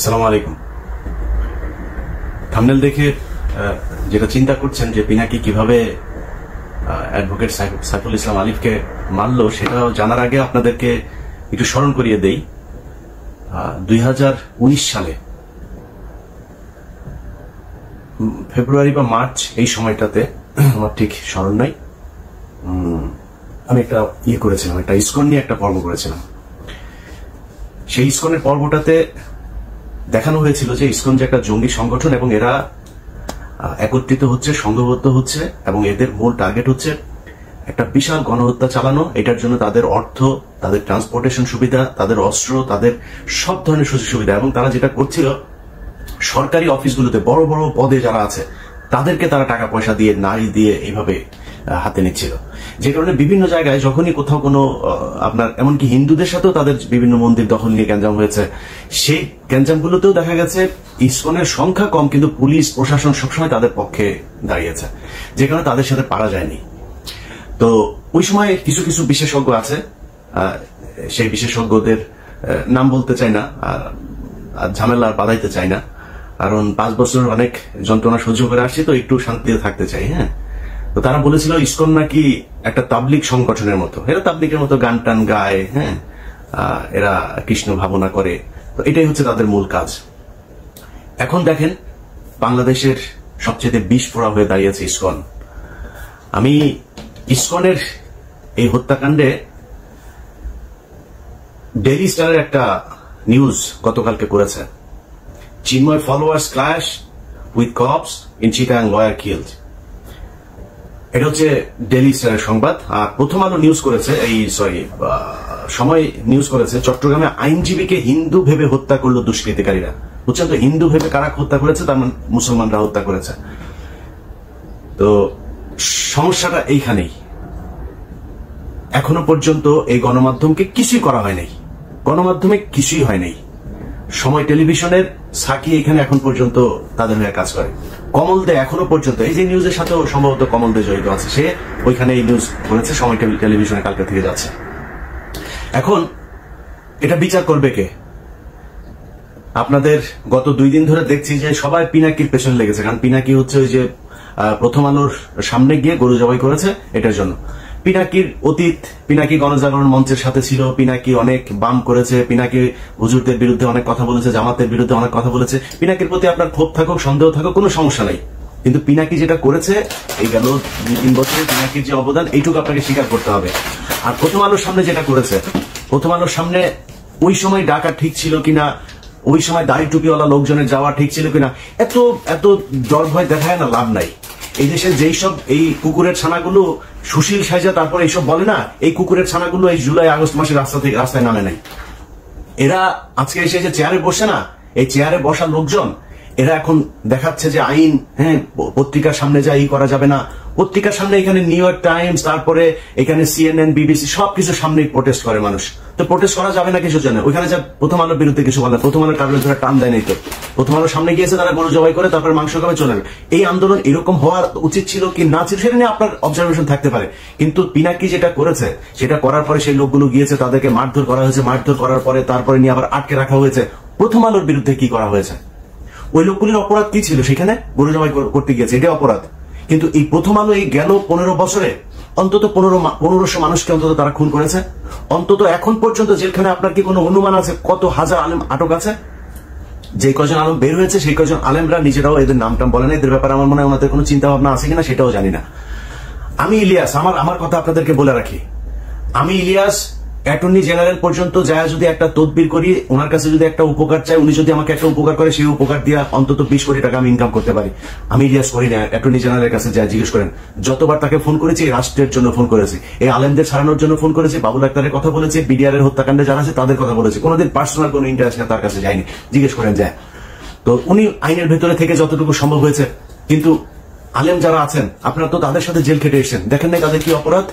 আসসালামু আলাইকুম। থাম্বনেল দেখে যেটা চিন্তা করছেন যে পিনাকি কিভাবে অ্যাডভোকেট সাইফুল ইসলাম আলিফকে মারলো, সেটা জানার আগে আপনাদেরকে একটু স্মরণ করিয়ে দেই। 2019 সালে ফেব্রুয়ারি বা মার্চ এই সময়টাতে, আমার ঠিক স্মরণ নাই, আমি একটা করেছিলাম, একটা ইসকন নিয়ে একটা পর্ব করেছিলাম। সেই ইসকনের পর্বটাতে দেখানো হয়েছিল যে ইসকন যে একটা জঙ্গি সংগঠন এবং এরা একত্রিত হচ্ছে, সংঘবদ্ধ হচ্ছে এবং এদের মূল টার্গেট হচ্ছে একটা বিশাল গণহত্যা চালানো। এটার জন্য তাদের অর্থ, তাদের ট্রান্সপোর্টেশন সুবিধা, তাদের অস্ত্র, তাদের সব ধরনের সুযোগ সুবিধা, এবং তারা যেটা করছিল সরকারি অফিসগুলোতে বড় বড় পদে যারা আছে তাদেরকে তারা টাকা পয়সা দিয়ে, নারী দিয়ে এইভাবে হাতে নিচ্ছিল। যে কারণে বিভিন্ন জায়গায় যখনই কোথাও কোনো আপনার এমনকি হিন্দুদের সাথেও তাদের বিভিন্ন মন্দির দখল নিয়ে গ্যাঞ্জাম হয়েছে, সেই গ্যাঞ্জামগুলোতেও দেখা গেছে ইসকনের সংখ্যা কম, কিন্তু পুলিশ প্রশাসন সবসময় তাদের পক্ষে দাঁড়িয়েছে, যে কারণে তাদের সাথে পারা যায়নি। তো ওই সময় কিছু কিছু বিশেষজ্ঞ আছে, সেই বিশেষজ্ঞদের নাম বলতে চাই না, আর ঝামেলা বাধাইতে চাই না, কারণ 5 বছর অনেক যন্ত্রণা সহ্য করে আসছি, তো একটু শান্তিতে থাকতে চাই। হ্যাঁ, তো তারা বলেছিল ইসকন নাকি একটা তাবলিগ সংগঠনের মতো, এরা তাবলিগের মতো গান টান গায়, হ্যাঁ, এরা কৃষ্ণ ভাবনা করে, তো এটাই হচ্ছে তাদের মূল কাজ। এখন দেখেন বাংলাদেশের সবচেয়ে বিষ ফোড়া হয়ে দাঁড়িয়েছে ইসকন। আমি ইসকনের এই হত্যাকাণ্ডে ডেইলি স্টারের একটা নিউজ গতকালকে করেছে, Chinmoy followers clash with cops in Chittagong, lawyer killed. এটা হচ্ছে ডেইলি স্টারের সংবাদ। আর প্রথম আলো নিউজ করেছে, সময় নিউজ করেছে, চট্টগ্রামে আইনজীবীকে হিন্দু ভেবে হত্যা করলো দুষ্কৃতিকারীরা। বুঝছেন তো, হিন্দু ভেবে কারা হত্যা করেছে, তার মানে মুসলমানরা হত্যা করেছে। তো সমস্যাটা এইখানেই। এখনো পর্যন্ত এই গণমাধ্যমকে কিছুই করা হয় নাই, গণমাধ্যমে কিছুই হয় নাই। সময় টেলিভিশনের সাকি এখানে এখন পর্যন্ত তাদের হয়ে কাজ করে। কমল দে এখনো পর্যন্ত, এই যে নিউজের সাথেও সম্ভবত কমল দে জড়িত আছে, সে ওইখানে এই নিউজ করেছে, সময় টেলিভিশনে কালকে থেকে যাচ্ছে। এখন এটা বিচার করবে কে? আপনাদের গত 2 দিন ধরে দেখছি যে সবাই পিনাকির পেছনে লেগেছে, কারণ পিনাকি হচ্ছে ওই যে প্রথম আলোর সামনে গিয়ে গরু জবাই করেছে, এটার জন্য। পিনাকির অতীত, পিনাকি গণজাগরণ মঞ্চের সাথে ছিল, পিনাকি অনেক বাম করেছে, পিনাকি হুজুরদের বিরুদ্ধে অনেক কথা বলেছে, জামাতের বিরুদ্ধে অনেক কথা বলেছে। পিনাকির প্রতি আপনার ক্ষোভ থাকুক, সন্দেহ থাকুক, কোনো সমস্যা নাই, কিন্তু পিনাকি যেটা করেছে এই গেল 2-3 বছরে, পিনাকির যে অবদান এইটুকু আপনাকে স্বীকার করতে হবে। আর প্রথম আলোর সামনে যেটা করেছে, প্রথম আলোর সামনে ওই সময় ডাকা ঠিক ছিল কিনা, ওই সময় দাড়ি টুপিওয়ালা লোকজনের যাওয়া ঠিক ছিল কিনা, এত এত ডর ভয় দেখায় না, লাভ নাই। এই দেশের যেই সব এই কুকুরের ছানাগুলো সুশীল সাইজা তারপরে এইসব বলে না, এই কুকুরের ছানাগুলো এই জুলাই আগস্ট মাসে রাস্তায় নামে নাই। এরা আজকে এসে যে চেয়ারে বসে না, এই চেয়ারে বসা লোকজন এরা এখন দেখাচ্ছে যে আইন, হ্যাঁ, পত্রিকার সামনে যা করা যাবে না। পত্রিকার সামনে এখানে নিউ ইয়র্ক টাইমস, তারপরে এখানে CNN, BBC সবকিছু সামনেই প্রোটেস্ট করে মানুষ। তো প্রোটেস্ট করা যাবে না কিছু জন্য, ওইখানে যা প্রথম আলোর বিরুদ্ধে কিছু বলে, প্রথম আলোর কারণে ধরে টান দেয় নাই। তো প্রথম আলোর সামনে গিয়েছে, তারা গরু জবাই করে তারপরে মাংস খাবে, চলে যাবে। এই আন্দোলন এরকম হওয়া উচিত ছিল কি না ছিল সেটা নিয়ে আপনার অবজারভেশন থাকতে পারে, কিন্তু পিনাকি যেটা করেছে সেটা করার পরে সেই লোকগুলো গিয়েছে, তাদেরকে মারধর করা হয়েছে, মারধর করার পরে তারপরে নিয়ে আবার আটকে রাখা হয়েছে। প্রথম আলোর বিরুদ্ধে কি করা হয়েছে? ওই লোকগুলির অপরাধ কি ছিল? সেখানে গরু জবাই করতে গিয়েছে, এটা অপরাধ। কিন্তু এই প্রথম আলো এই গেল 15 বছরে অন্তত 1500 মানুষকে অন্তত তারা খুন করেছে। অন্তত এখন পর্যন্ত জেলখানে আপনার কি কোনো অনুমান আছে কত হাজার আলেম আটক আছে? যে কজন আলেম বের হয়েছে সেই কজন আলেমরা নিজেরাও এদের নামটাম বলে না, এদের ব্যাপারে আমার মনে হয় ওনাদের কোনো চিন্তা ভাবনা আছে কিনা সেটাও জানি না। আমি ইলিয়াস, আমার কথা আপনাদেরকে বলে রাখি, আমি ইলিয়াস অ্যাটর্নি জেনারেল পর্যন্ত যায় যদি একটা তদবির করি, ওনার কাছে যদি একটা উপকার চাই, উনি যদি আমাকে একটা উপকার করে, সেই উপকার দিয়ে অন্তত 20 কোটি টাকা আমি ইনকাম করতে পারি। আমি ইলিয়াস করি না, অ্যাটর্নি জেনারেলের কাছে যায় জিজ্ঞেস করেন। যতবার তাকে ফোন করেছি রাষ্ট্রের জন্য ফোন করেছি, এই আলেমদের ছাড়ানোর জন্য ফোন করেছি, বাবুল আক্তারের কথা বলেছি, বিডিআর এর হত্যাকাণ্ডে যারা আছে তাদের কথা বলেছি, কোনোদিন পার্সোনাল কোনো ইন্টারেস্ট তার কাছে যায়নি, জিজ্ঞেস করেন যায়। তো উনি আইনের ভেতরে থেকে যতটুকু সম্ভব হয়েছে, কিন্তু আলেম যারা আছেন আপনারা তো তাদের সাথে জেল খেটে এসেছেন, দেখেন নাই তাদের কি অপরাধ।